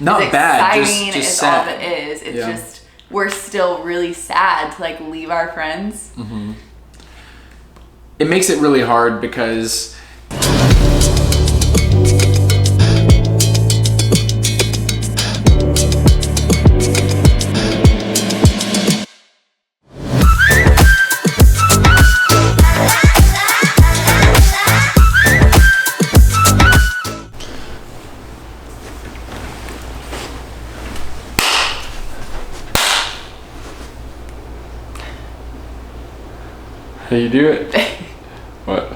Not bad, exciting just is sad. all it is. It's just, we're still really sad to like leave our friends. It makes it really hard because how you do it? What?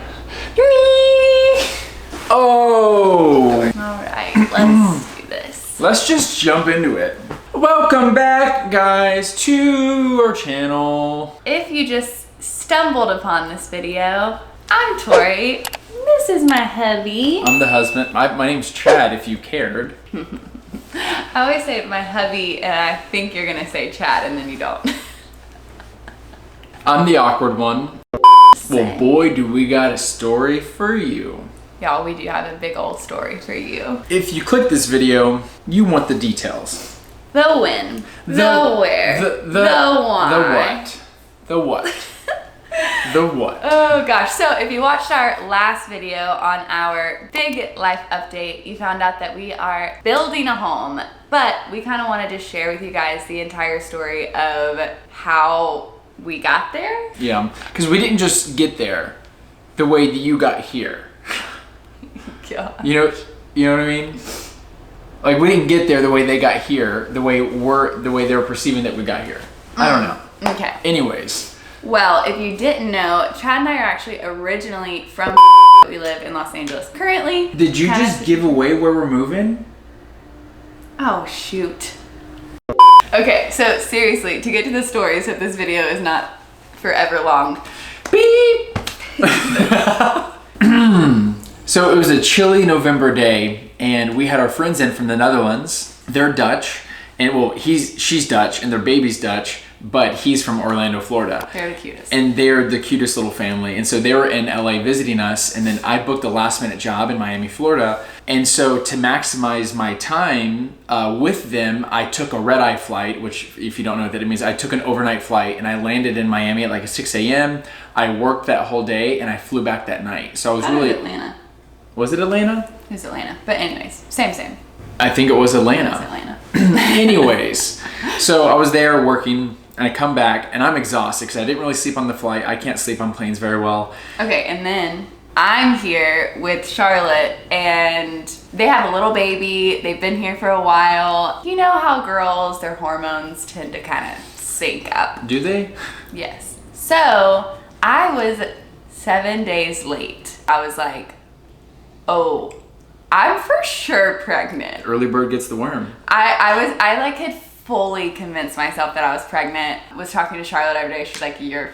Oh! Alright, let's do this. Let's just jump into it. Welcome back, guys, to our channel. If you just stumbled upon this video, I'm Tori. This is my hubby. I'm the husband. My name's Chad, if you cared. I always say my hubby, and I think you're gonna say Chad, and then you don't. I'm the awkward one. Well, boy, do we got a story for you. Y'all, we do have a big old story for you. If you click this video, you want the details. The when, the where, the why. The what? The what? Oh gosh, so if you watched our last video on our big life update, you found out that we are building a home, but we kind of wanted to share with you guys the entire story of how we got there. Yeah, because we didn't just get there the way that you got here. God. You know what I mean? Like, we didn't get there the way they got here, the way they were perceiving that we got here. I don't know. Okay. Anyways. Well, if you didn't know, Chad and I are actually originally from we live in Los Angeles currently. Did you just give away where we're moving? Oh, shoot. Okay, so seriously, to get to the story so this video is not forever long. Beep! So it was a chilly November day, and we had our friends in from the Netherlands. They're Dutch, and well, she's Dutch, and their baby's Dutch, but he's from Orlando, Florida. They're the cutest. And they're the cutest little family. And so they were in LA visiting us, and then I booked a last minute job in Miami, Florida. And so to maximize my time with them, I took a red-eye flight, which if you don't know what that means, I took an overnight flight, and I landed in Miami at like 6 a.m. I worked that whole day, and I flew back that night. So I was really... Atlanta. Was it Atlanta? It was Atlanta. But anyways, same. I think it was Atlanta. It was Atlanta. Anyways, so I was there working, and I come back, and I'm exhausted because I didn't really sleep on the flight. I can't sleep on planes very well. Okay, and then I'm here with Charlotte, and they have a little baby. They've been here for a while. You know how girls, their hormones tend to kind of sync up. Do they? Yes. So I was 7 days late. I was like, oh, I'm for sure pregnant. Early bird gets the worm. I like had fully convinced myself that I was pregnant. Was talking to Charlotte every day. She's like, you're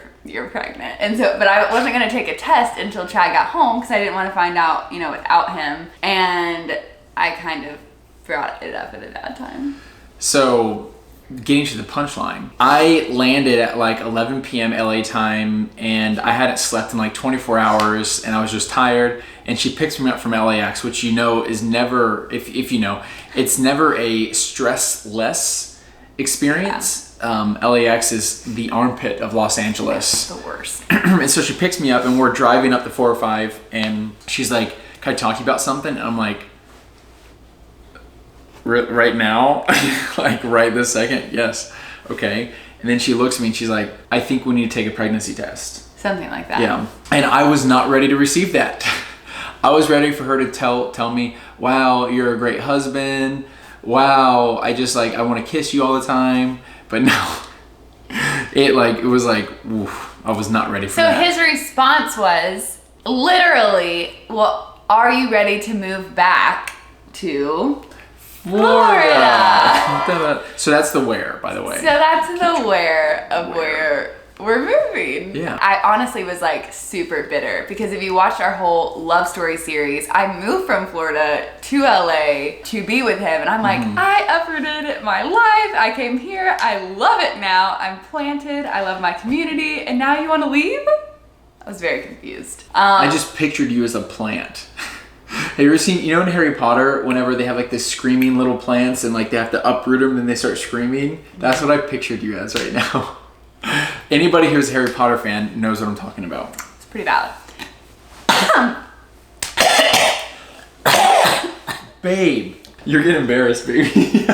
pregnant. And so, but I wasn't gonna take a test until Chad got home because I didn't want to find out, without him. And I kind of brought it up at a bad time. So, getting to the punchline, I landed at like 11 p.m. LA time, and I hadn't slept in like 24 hours, and I was just tired. And she picks me up from LAX, which is never, if you know, it's never a stressless experience. Yeah. LAX is the armpit of Los Angeles. Yeah, the worst. And so she picks me up, and we're driving up the 405, and she's like, "Can I talk to you about something?" And I'm like, right now? Like right this second? Yes. Okay. And then she looks at me and she's like, "I think we need to take a pregnancy test." Something like that. Yeah. And I was not ready to receive that. I was ready for her to tell me, "Wow, you're a great husband. Wow, I want to kiss you all the time." But no. It was like, oof, I was not ready for that. So his response was literally, "Well, are you ready to move back to Florida?" So that's the where, by the way. So that's the where of where we're moving. Yeah. I honestly was like super bitter because if you watched our whole love story series, I moved from Florida to LA to be with him, and I'm like, I uprooted my life. I came here. I love it now. I'm planted. I love my community, and now you want to leave? I was very confused. I just pictured you as a plant. Have you ever seen, you know, in Harry Potter, whenever they have like this screaming little plants and like they have to uproot them and they start screaming? That's what I pictured you as right now. Anybody who's a Harry Potter fan knows what I'm talking about. It's pretty valid. Babe, you're getting embarrassed, baby.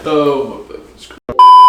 Oh my goodness.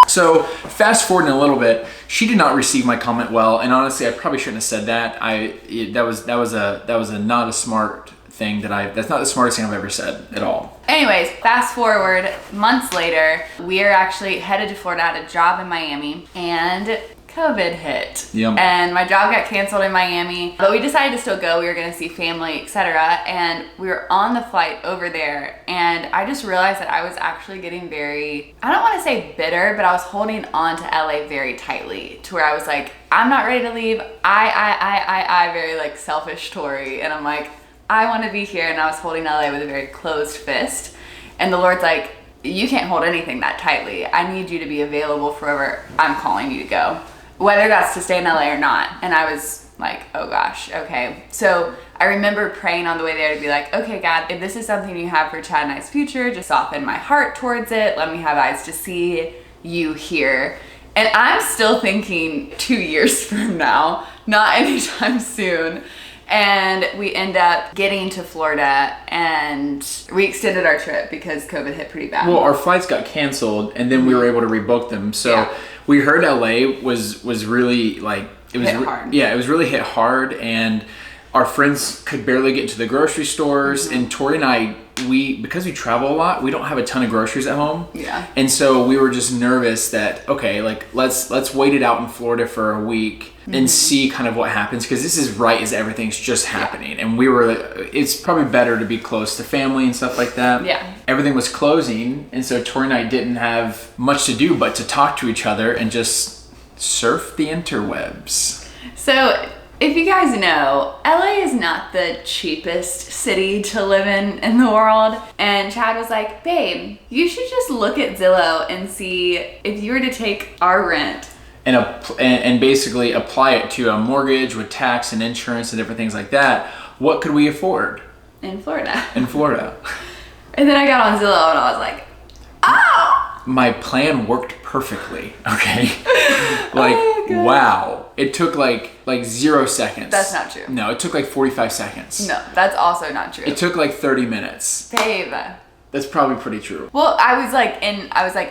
So fast forwarding a little bit, she did not receive my comment well, and honestly, I probably shouldn't have said that. That was not a smart thing that's not the smartest thing I've ever said at all. Anyways, fast forward months later, we are actually headed to Florida at a job in Miami, and COVID hit. Yep. And my job got canceled in Miami, but we decided to still go. We were going to see family, etc. And we were on the flight over there, and I just realized that I was actually getting very, I don't want to say bitter, but I was holding on to LA very tightly, to where I was like, I'm not ready to leave. I very like selfish Tori, and I'm like, I want to be here. And I was holding LA with a very closed fist, and the Lord's like, you can't hold anything that tightly. I need you to be available for wherever I'm calling you to go, whether that's to stay in LA or not. And I was like, oh gosh, okay. So I remember praying on the way there to be like, okay, God, if this is something you have for Chad and I's future, just soften my heart towards it. Let me have eyes to see you here. And I'm still thinking 2 years from now, not anytime soon. And we end up getting to Florida, and we extended our trip because COVID hit pretty bad. Well, our flights got canceled, and then we were able to rebook them. So we heard LA was really like, it was hit hard. Yeah, it was really hit hard, and our friends could barely get into the grocery stores. And Tori and I, because we travel a lot, we don't have a ton of groceries at home. Yeah. And so we were just nervous that, okay, like let's wait it out in Florida for a week and see kind of what happens, because this is right as everything's just happening. And we were, it's probably better to be close to family and stuff like that. Yeah. Everything was closing, and so Tori and I didn't have much to do but to talk to each other and just surf the interwebs. So if you guys know, LA is not the cheapest city to live in the world. And Chad was like, babe, you should just look at Zillow and see if you were to take our rent and basically apply it to a mortgage with tax and insurance and different things like that, what could we afford? In Florida. In Florida. And then I got on Zillow and I was like, oh! My plan worked perfectly, okay? Like, wow. It took like 0 seconds. That's not true. No, it took like 45 seconds. No, that's also not true. It took like 30 minutes. Babe. That's probably pretty true. Well, I was like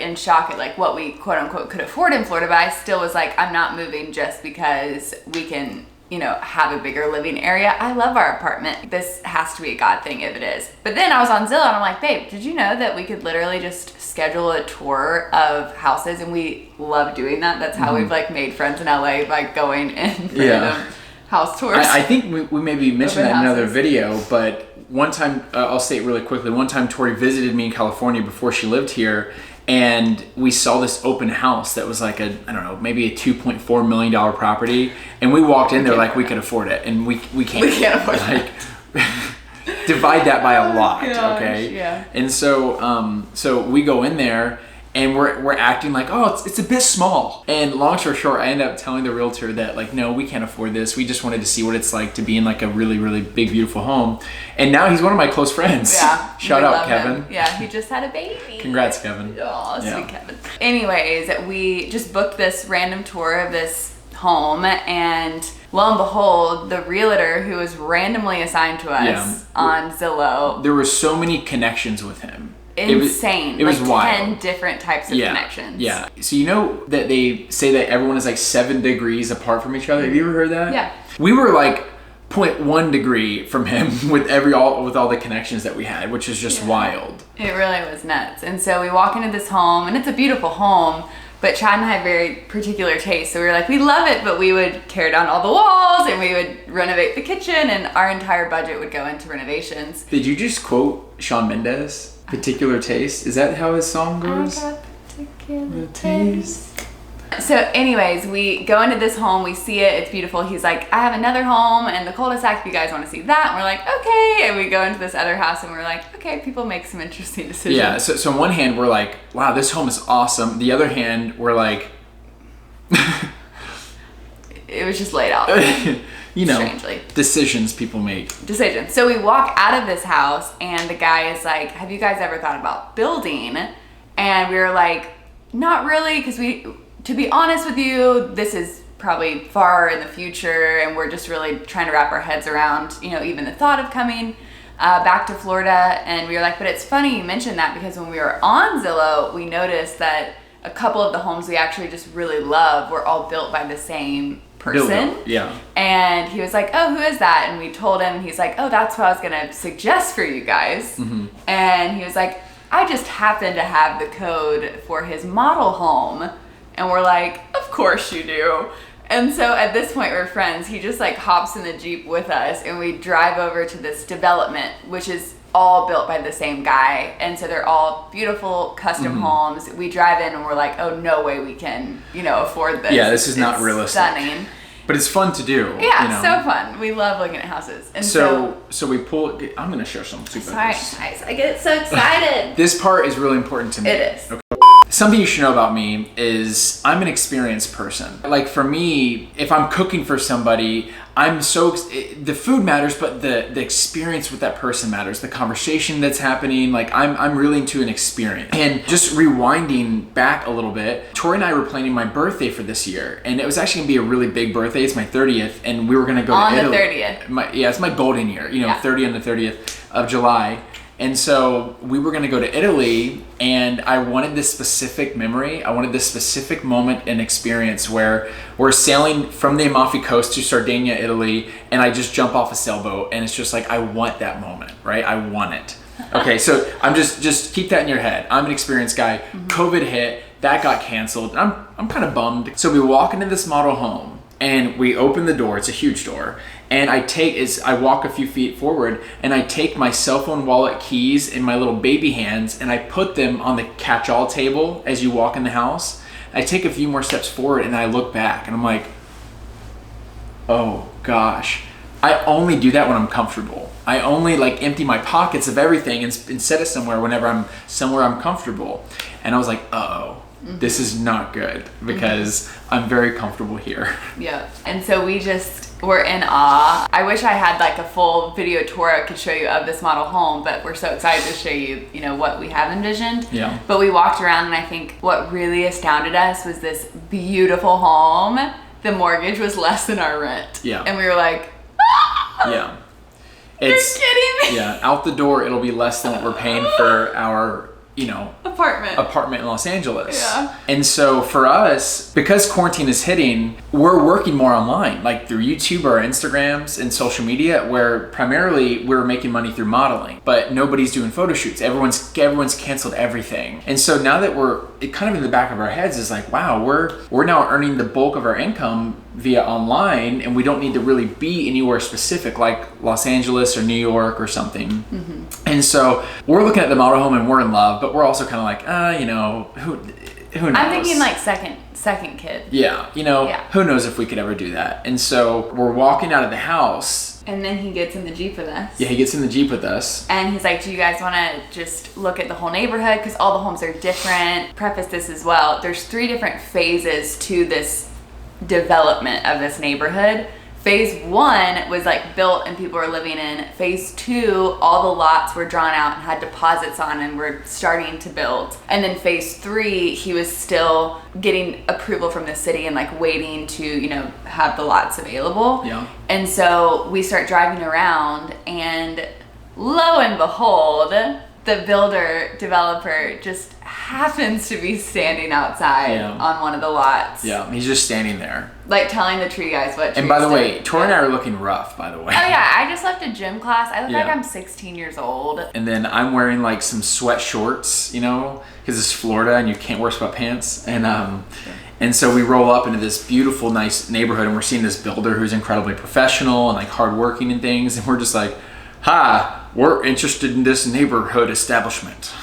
in shock at like what we quote unquote could afford in Florida, but I still was like, I'm not moving just because we can, you know, have a bigger living area. I love our apartment. This has to be a God thing if it is. But then I was on Zillow and I'm like, babe, did you know that we could literally just schedule a tour of houses? And we love doing that. That's how we've like made friends in LA, by going in random house tours. I think we maybe mentioned that in another houses. video, but one time, I'll say it really quickly. One time Tori visited me in California before she lived here, and we saw this open house that was like maybe a $2.4 million property. And we walked in there like we could afford it, and we can't. We can't afford it. Divide that by a lot, gosh, okay? yeah. And so we go in there, and we're acting like, oh, it's a bit small. And long story short, I end up telling the realtor that like, no, we can't afford this. We just wanted to see what it's like to be in like a really, really big, beautiful home. And now he's one of my close friends. Yeah. Shout out, Kevin. Him. Yeah, he just had a baby. Congrats, Kevin. Oh, sweet Yeah. Kevin. Anyways, we just booked this random tour of this home, and lo and behold, the realtor who was randomly assigned to us on Zillow. There were so many connections with him. Insane. It was like wild. 10 different types of connections. Yeah. So you know that they say that everyone is like 7 degrees apart from each other. Have you ever heard that? Yeah. We were like 0.1 degree from him with all the connections that we had, which is just wild. It really was nuts. And so we walk into this home, and it's a beautiful home, but Chad and I have very particular taste. So we were like, we love it, but we would tear down all the walls, and we would renovate the kitchen, and our entire budget would go into renovations. Did you just quote Shawn Mendes? Particular taste? Is that how his song goes? I got particular taste. So anyways, we go into this home, we see it, it's beautiful. He's like, I have another home in the cul-de-sac if you guys want to see that. And we're like, okay. And we go into this other house, and we're like, okay, people make some interesting decisions. Yeah, so on one hand, we're like, wow, this home is awesome. The other hand, we're like... It was just laid out. strangely. Decisions people make. Decisions. So we walk out of this house and the guy is like, have you guys ever thought about building? And we were like, not really, because to be honest with you, this is probably far in the future and we're just really trying to wrap our heads around, even the thought of coming back to Florida. And we were like, but it's funny you mentioned that, because when we were on Zillow, we noticed that a couple of the homes we actually just really love were all built by the same person. Yeah. And he was like, oh, who is that? And we told him, and he's like, oh, that's what I was going to suggest for you guys. Mm-hmm. And he was like, I just happen to have the code for his model home. And we're like, of course you do. And so at this point we're friends. He just like hops in the Jeep with us and we drive over to this development, which is all built by the same guy. And so they're all beautiful custom homes. We drive in and we're like, oh, no way we can, afford this. Yeah, this is not realistic. Stunning. But it's fun to do. Yeah, so fun. We love looking at houses. And so we pull, I'm going to share some super. Sorry, I get so excited. This part is really important to me. It is. Okay. Something you should know about me is I'm an experienced person. Like for me, if I'm cooking for somebody, the food matters, but the experience with that person matters. The conversation that's happening, like I'm really into an experience. And just rewinding back a little bit, Tori and I were planning my birthday for this year, and it was actually gonna be a really big birthday. It's my 30th, and we were gonna go to Italy. On the 30th. It's my golden year, 30 on the 30th of July. And so we were gonna go to Italy, and I wanted this specific memory. I wanted this specific moment and experience where we're sailing from the Amalfi Coast to Sardinia, Italy, and I just jump off a sailboat, and it's just like, I want that moment, right? I want it. Okay, so I'm just keep that in your head. I'm an experienced guy. Mm-hmm. COVID hit, that got canceled. I'm kind of bummed. So we walk into this model home, and we open the door. It's a huge door. And I walk a few feet forward and I take my cell phone, wallet, keys in my little baby hands and I put them on the catch-all table as you walk in the house. I take a few more steps forward and I look back and I'm like, oh gosh, I only do that when I'm comfortable. I only like empty my pockets of everything and set it somewhere whenever I'm comfortable. And I was like, uh-oh. Mm-hmm. This is not good because I'm very comfortable here. Yeah. And so we're in awe. I wish I had like a full video tour I could show you of this model home, but we're so excited to show you, what we have envisioned. Yeah. But we walked around and I think what really astounded us was this beautiful home. The mortgage was less than our rent. Yeah. And we were like, ah! Yeah. You're kidding me. Yeah. Out the door, it'll be less than what we're paying for our apartment in Los Angeles. Yeah. And so for us, because quarantine is hitting, we're working more online, like through YouTube or Instagrams and social media, where primarily we're making money through modeling, but nobody's doing photo shoots. Everyone's canceled everything. And so now that it kind of in the back of our heads is like, wow, we're now earning the bulk of our income via online, and we don't need to really be anywhere specific like Los Angeles or New York or something. Mm-hmm. And so we're looking at the model home and we're in love, but we're also kind of like, who knows? I'm thinking like second kid. Yeah, who knows if we could ever do that. And so we're walking out of the house. And then he gets in the Jeep with us. Yeah, he gets in the Jeep with us. And he's like, do you guys want to just look at the whole neighborhood? Because all the homes are different. Preface this as well. There's 3 different phases to this development of this neighborhood. Phase 1 was like built and people were living in. Phase 2, all the lots were drawn out and had deposits on and were starting to build. And then phase 3, he was still getting approval from the city and like waiting to, have the lots available. Yeah. And so we start driving around and lo and behold, the developer just happens to be standing outside on one of the lots. Yeah, he's just standing there. Like telling the tree guys what trees. And by the way, Tori and I are looking rough, by the way. Oh yeah, I just left a gym class. I look like I'm 16 years old. And then I'm wearing like some sweat shorts, because it's Florida and you can't wear sweatpants. And so we roll up into this beautiful, nice neighborhood and we're seeing this builder who's incredibly professional and like hardworking and things. And we're just like, hi, we're interested in this neighborhood establishment.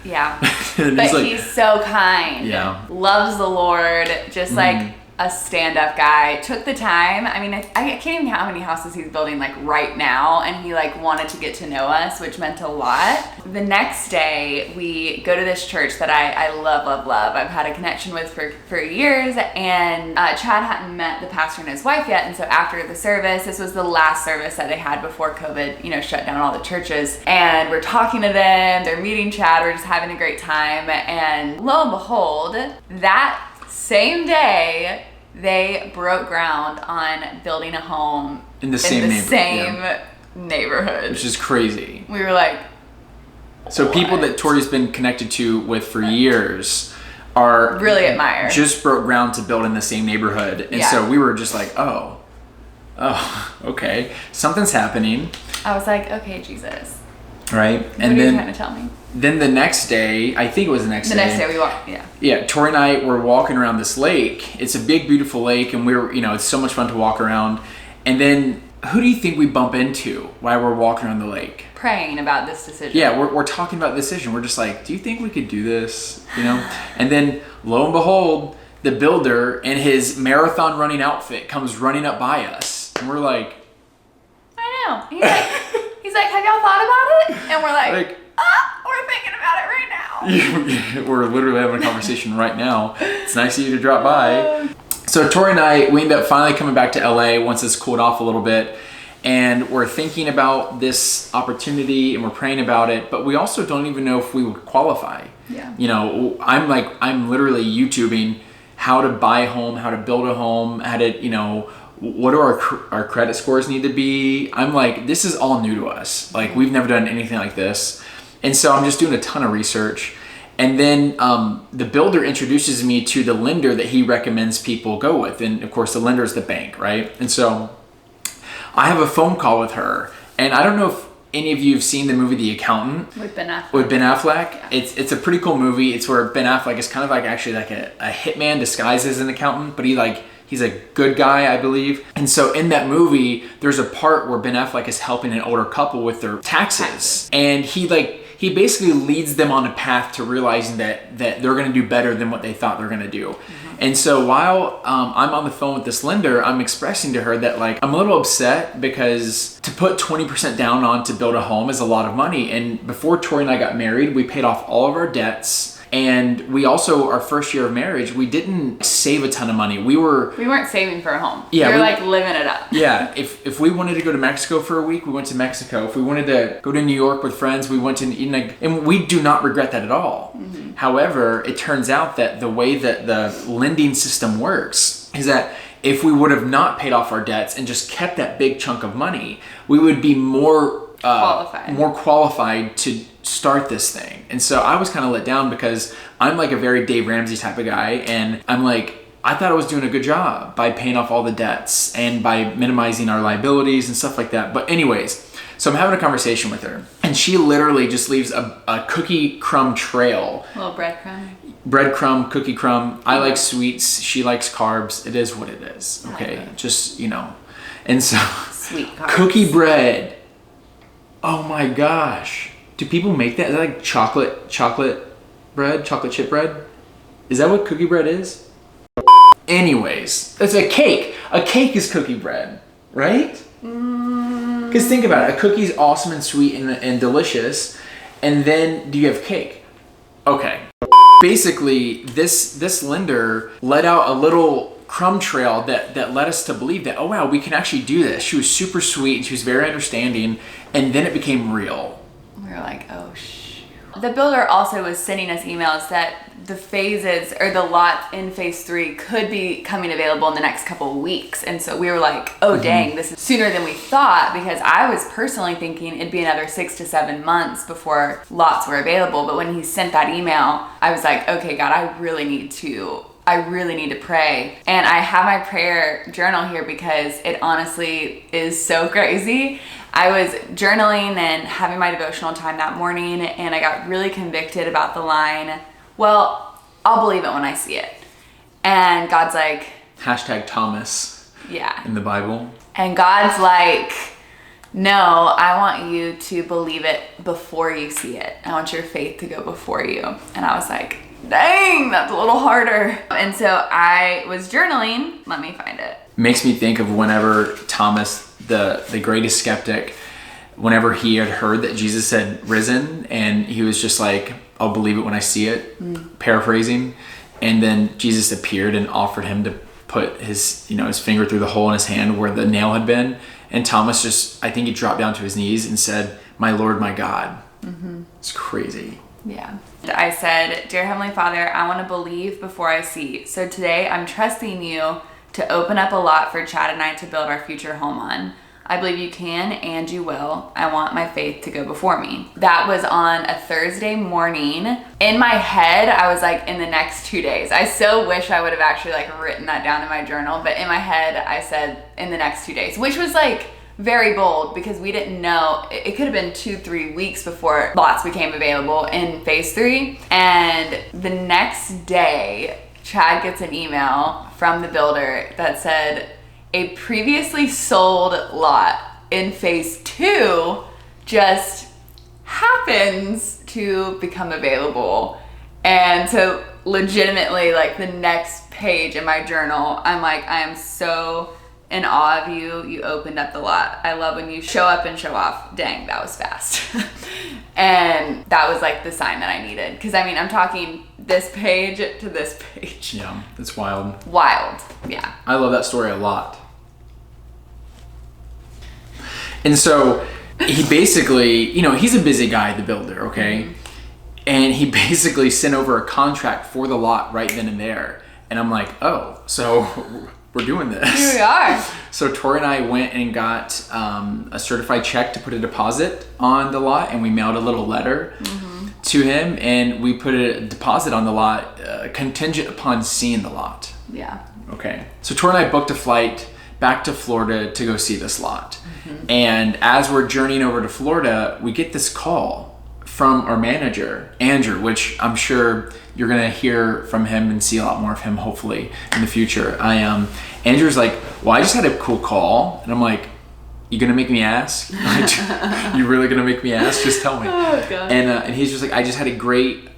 Yeah. But he's so kind. Yeah. Loves the Lord. Just like a stand-up guy, took the time. I mean, I can't even count how many houses he's building like right now, and he like wanted to get to know us, which meant a lot. The next day, we go to this church that I love. I've had a connection with for years, and Chad hadn't met the pastor and his wife yet, and so after the service, this was the last service that they had before COVID, shut down all the churches, and we're talking to them, they're meeting Chad, we're just having a great time, and lo and behold, that same day, they broke ground on building a home in the same neighborhood. Which is crazy. We were like, so what? People that Tori's been connected to with for years are really admire. Just broke ground to build in the same neighborhood. And so we were just like, oh, okay. Something's happening. I was like, okay, Jesus. Right? What are you trying to tell me? Then the next day, I think it was the next day. The next day we walked, Yeah, Tori and I were walking around this lake. It's a big, beautiful lake, and it's so much fun to walk around. And then, who do you think we bump into while we're walking around the lake? Praying about this decision. Yeah, we're talking about the decision. We're just like, do you think we could do this? And then, lo and behold, the builder in his marathon running outfit comes running up by us. And we're like... I know. He's like, have y'all thought about it? And we're like we're thinking about it right now. We're literally having a conversation right now. It's nice of you to drop by. So Tori and I, we ended up finally coming back to LA once it's cooled off a little bit. And we're thinking about this opportunity and we're praying about it, but we also don't even know if we would qualify. Yeah. I'm literally YouTubing how to buy a home, how to build a home, how to, what do our credit scores need to be? I'm like, this is all new to us. Like, we've never done anything like this. And so I'm just doing a ton of research. And then the builder introduces me to the lender that he recommends people go with. And of course, the lender is the bank, right? And so I have a phone call with her. And I don't know if any of you have seen the movie The Accountant with Ben Affleck. Yeah. It's a pretty cool movie. It's where Ben Affleck is kind of like actually like a hitman disguised as an accountant, but he's a good guy, I believe. And so in that movie, there's a part where Ben Affleck is helping an older couple with their taxes. And he basically leads them on a path to realizing that they're going to do better than what they thought they're going to do. Mm-hmm. And so while I'm on the phone with this lender, I'm expressing to her that I'm a little upset because to put 20% down on to build a home is a lot of money. And before Tori and I got married, we paid off all of our debts. And we also, our first year of marriage, we didn't save a ton of money. We weren't saving for a home. Yeah, we were living it up. Yeah, if we wanted to go to Mexico for a week, we went to Mexico. If we wanted to go to New York with friends, we went to, and we do not regret that at all. Mm-hmm. However, it turns out that the way that the lending system works is that if we would have not paid off our debts and just kept that big chunk of money, we would be more qualified to start this thing. And so I was kind of let down because I'm like a very Dave Ramsey type of guy, and I'm like, I thought I was doing a good job by paying off all the debts and by minimizing our liabilities and stuff like that. But anyways, so I'm having a conversation with her, and she literally just leaves a cookie crumb trail. A little breadcrumb. Breadcrumb, cookie crumb. I like sweets. She likes carbs. It is what it is. Okay, just, And so, sweet carbs. Cookie bread. Oh my gosh. Do people make that? Is that like chocolate bread? Chocolate chip bread? Is that what cookie bread is? Anyways, it's a cake. A cake is cookie bread, right? Because think about it. A cookie's awesome and sweet and delicious. And then do you have cake? Okay. Basically, this lender let out a little crumb trail that led us to believe that, oh wow, we can actually do this. She was super sweet and she was very understanding. And then it became real. We were like, oh shoot. The builder also was sending us emails that the phases or the lot in phase 3 could be coming available in the next couple of weeks. And so we were like, oh dang, this is sooner than we thought, because I was personally thinking it'd be another 6 to 7 months before lots were available. But when he sent that email, I was like, okay, God, I really need to pray. And I have my prayer journal here because it honestly is so crazy. I was journaling and having my devotional time that morning, and I got really convicted about the line, well, I'll believe it when I see it. And God's like... #Thomas. Yeah. In the Bible. And God's like, no, I want you to believe it before you see it. I want your faith to go before you. And I was like, dang, that's a little harder. And so I was journaling. Let me find it. Makes me think of whenever Thomas, the greatest skeptic, whenever he had heard that Jesus had risen, and he was just like, I'll believe it when I see it, paraphrasing. And then Jesus appeared and offered him to put his finger through the hole in his hand where the nail had been. And Thomas just, I think he dropped down to his knees and said, my Lord, my God. It's crazy. Yeah. I said, Dear Heavenly Father, I want to believe before I see. So today I'm trusting you to open up a lot for Chad and I to build our future home on. I believe you can and you will. I want my faith to go before me. That was on a Thursday morning. In my head, I was like, in the next 2 days. I so wish I would have actually like written that down in my journal, but in my head, I said in the next 2 days, which was like very bold because we didn't know. It could have been 2-3 weeks before lots became available in phase 3. And the next day, Chad gets an email from the builder that said, a previously sold lot in phase 2 just happens to become available. And so legitimately, like the next page in my journal, I'm like, I am so in awe of you. You opened up the lot. I love when you show up and show off. Dang, that was fast. And that was like the sign that I needed. Because I mean, I'm talking this page to this page. Yeah, that's wild. Wild, yeah. I love that story a lot. And so he basically, he's a busy guy, the builder, okay? And he basically sent over a contract for the lot right then and there. And I'm like, oh, so we're doing this. Here we are. So Tori and I went and got a certified check to put a deposit on the lot, and we mailed a little letter to him, and we put a deposit on the lot contingent upon seeing the lot. Yeah. Okay. So Tori and I booked a flight back to Florida to go see this lot. And as we're journeying over to Florida, we get this call from our manager, Andrew, which I'm sure you're gonna hear from him and see a lot more of him hopefully in the future. Andrew's like, well, I just had a cool call. And I'm like, you gonna make me ask? You really gonna make me ask? Just tell me. Oh, God. And he's just like, I just had a great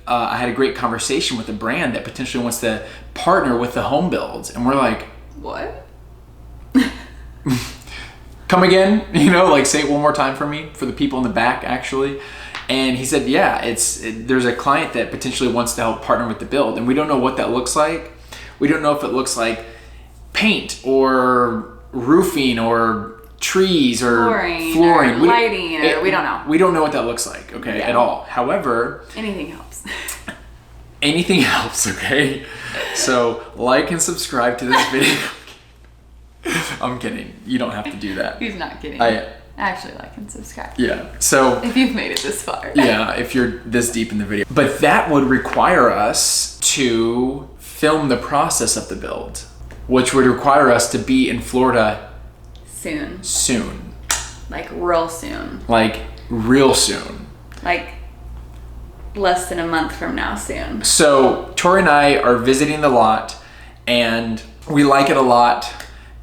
conversation with a brand that potentially wants to partner with the home builds. And we're like, what? Come again? Like say it one more time for me, for the people in the back actually. And he said, yeah, there's a client that potentially wants to help partner with the build. And we don't know what that looks like. We don't know if it looks like paint or roofing or trees or flooring. Or lighting, we don't know. We don't know what that looks like, okay, at all. However, anything helps. Anything helps, okay? So like and subscribe to this video. I'm kidding. You don't have to do that. He's not kidding. I actually like and subscribe. Yeah. So if you've made it this far. Yeah, if you're this deep in the video. But that would require us to film the process of the build, which would require us to be in Florida soon. Like real soon. Like real soon. Like less than a month from now soon. So Tori and I are visiting the lot and we like it a lot.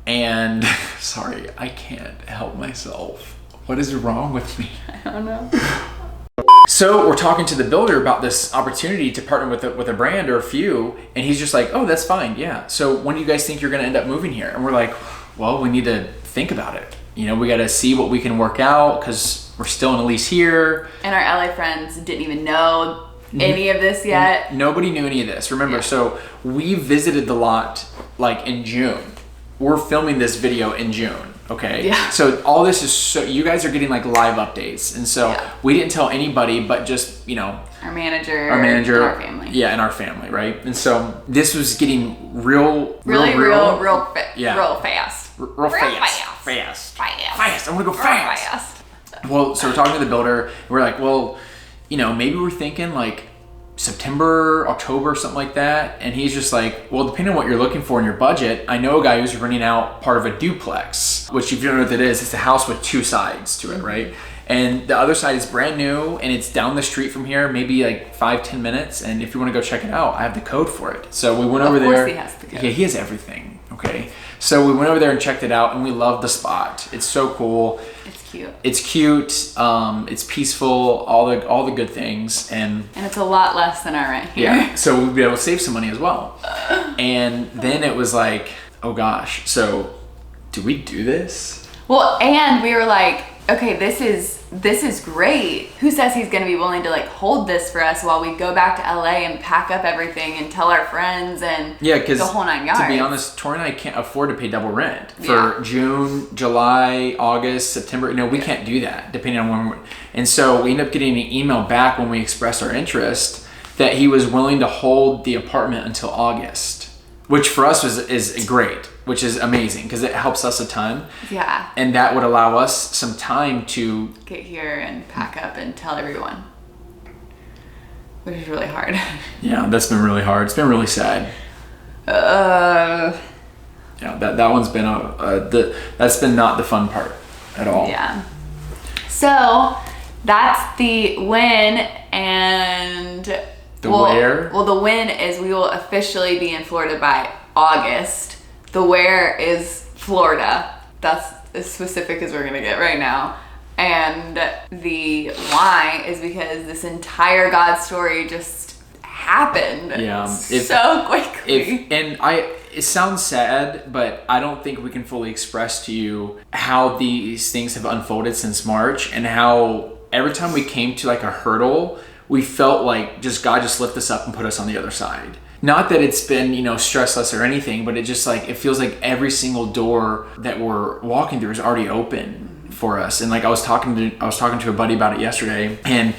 And sorry, I can't help myself. What is wrong with me? I don't know. So we're talking to the builder about this opportunity to partner with a brand or a few, and he's just like, oh, that's fine, yeah. So when do you guys think you're gonna end up moving here? And we're like, well, we need to think about it. We gotta see what we can work out because we're still in a lease here. And our LA friends didn't even know any of this yet. Nobody knew any of this. Remember, so we visited the lot like in June. We're filming this video in June, okay? Yeah. So all this is so you guys are getting like live updates, and so we didn't tell anybody, but just our manager, and our family. Yeah, and our family, right? And so this was getting real fast. Real fast. I want to go fast. Well, so we're talking to the builder. And we're like, well, maybe we're thinking like September, October, something like that. And he's just like, well, depending on what you're looking for in your budget, I know a guy who's renting out part of a duplex, which if you don't know what that is, it's a house with two sides to it, right? And the other side is brand new and it's down the street from here, maybe like 5-10 minutes. And if you want to go check it out, I have the code for it. So we went over there. Of course he has the code. Yeah, he has everything. Okay, so we went over there and checked it out, and we loved the spot. It's so cool. It's cute. It's cute. It's peaceful. All the good things, and it's a lot less than our rent here. yeah. So we'd be able to save some money as well. And then it was like, oh gosh, so do we do this? Well, and we were like, okay, this is great. Who says he's gonna be willing to like hold this for us while we go back to LA and pack up everything and tell our friends and because the whole 9 yards. To be honest, Tori and I can't afford to pay double rent for June, July, August, September. No, we can't do that depending on when and so we ended up getting an email back when we expressed our interest that he was willing to hold the apartment until August, which for us is great, which is amazing because it helps us a ton. Yeah. And that would allow us some time to get here and pack up and tell everyone, which is really hard. Yeah, that's been really hard. It's been really sad. Yeah, that one's been that's been not the fun part at all. Yeah. So that's the win, and where? Well, the win is we will officially be in Florida by August. The where is Florida. That's as specific as we're gonna get right now. And the why is because this entire God story just happened. Yeah. So quickly. It sounds sad, but I don't think we can fully express to you how these things have unfolded since March, and how every time we came to like a hurdle, we felt like God just lifted us up and put us on the other side. Not that it's been, stressless or anything, but it just like, it feels like every single door that we're walking through is already open for us. And like I was talking to a buddy about it yesterday, and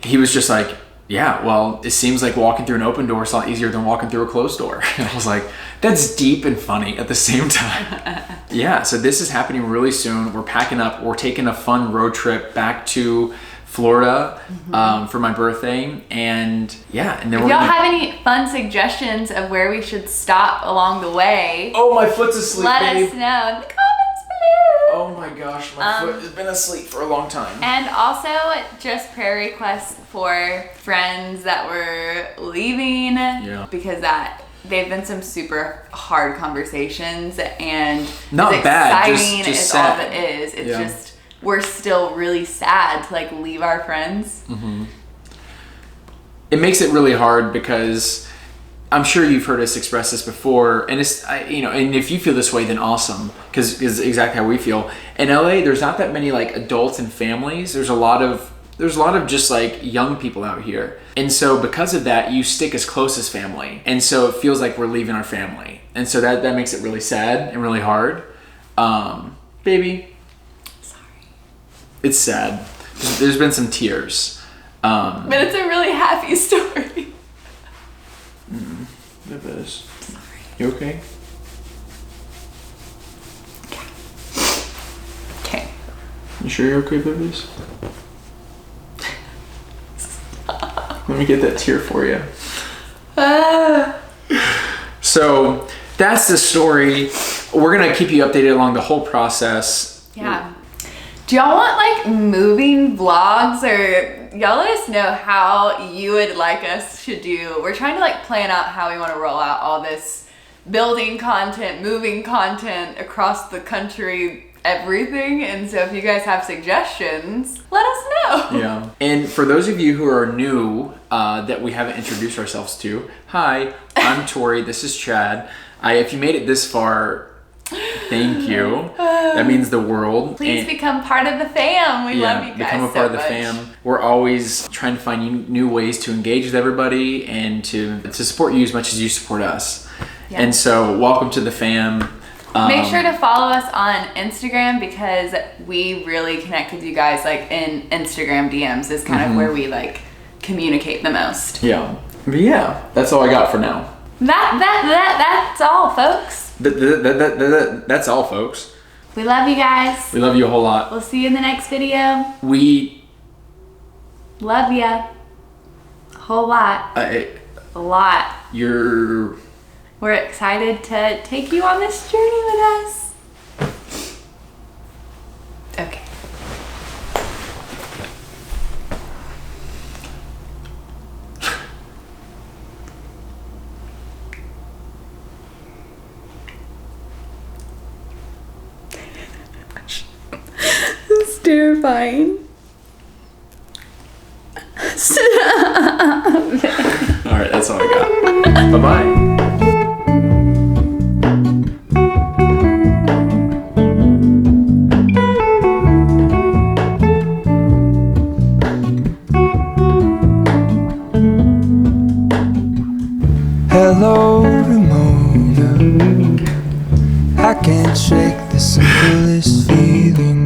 he was just like, yeah, well, it seems like walking through an open door is a lot easier than walking through a closed door. And I was like, that's deep and funny at the same time. Yeah, so this is happening really soon. We're packing up. We're taking a fun road trip back to Florida for my birthday, and then if y'all have any fun suggestions of where we should stop along the way, oh, my foot's asleep, let babe. us know in the comments below. Oh my gosh, my foot has been asleep for a long time. And also just prayer requests for friends that were leaving, because they've been some super hard conversations, and not as bad, exciting just as sad. all that is, it's just we're still really sad to like leave our friends. It makes it really hard because I'm sure you've heard us express this before, and it's and if you feel this way, then awesome, because it's exactly how we feel. In LA, there's not that many like adults and families. There's a lot of just like young people out here, and so because of that, you stick as close as family, and so it feels like we're leaving our family, and so that makes it really sad and really hard. Baby. It's sad. There's been some tears. But it's a really happy story. It is. You okay? Okay. You sure you're okay, babies? Let me get that tear for you. So that's the story. We're gonna keep you updated along the whole process. Yeah. Do y'all want like moving vlogs, or y'all let us know how you would like us to do? We're trying to like plan out how we want to roll out all this building content, moving content across the country, everything. And so if you guys have suggestions, let us know. Yeah. And for those of you who are new that we haven't introduced ourselves to, hi, I'm Tori. This is Chad. If you made it this far, thank you. That means the world. Please become part of the fam. We love you guys. Become a part of the fam. We're always trying to find new ways to engage with everybody and to support you as much as you support us. Yeah. And so welcome to the fam. Make sure to follow us on Instagram, because we really connect with you guys like in Instagram DMs is kind of where we like communicate the most. Yeah. But yeah, that's all I got for now. That's all, folks. That's all, folks. We love you guys. We love you a whole lot. We'll see you in the next video. We love ya. A whole lot. A lot. We're excited to take you on this journey with us. Okay. terrifying. All right, that's all I got. Bye bye.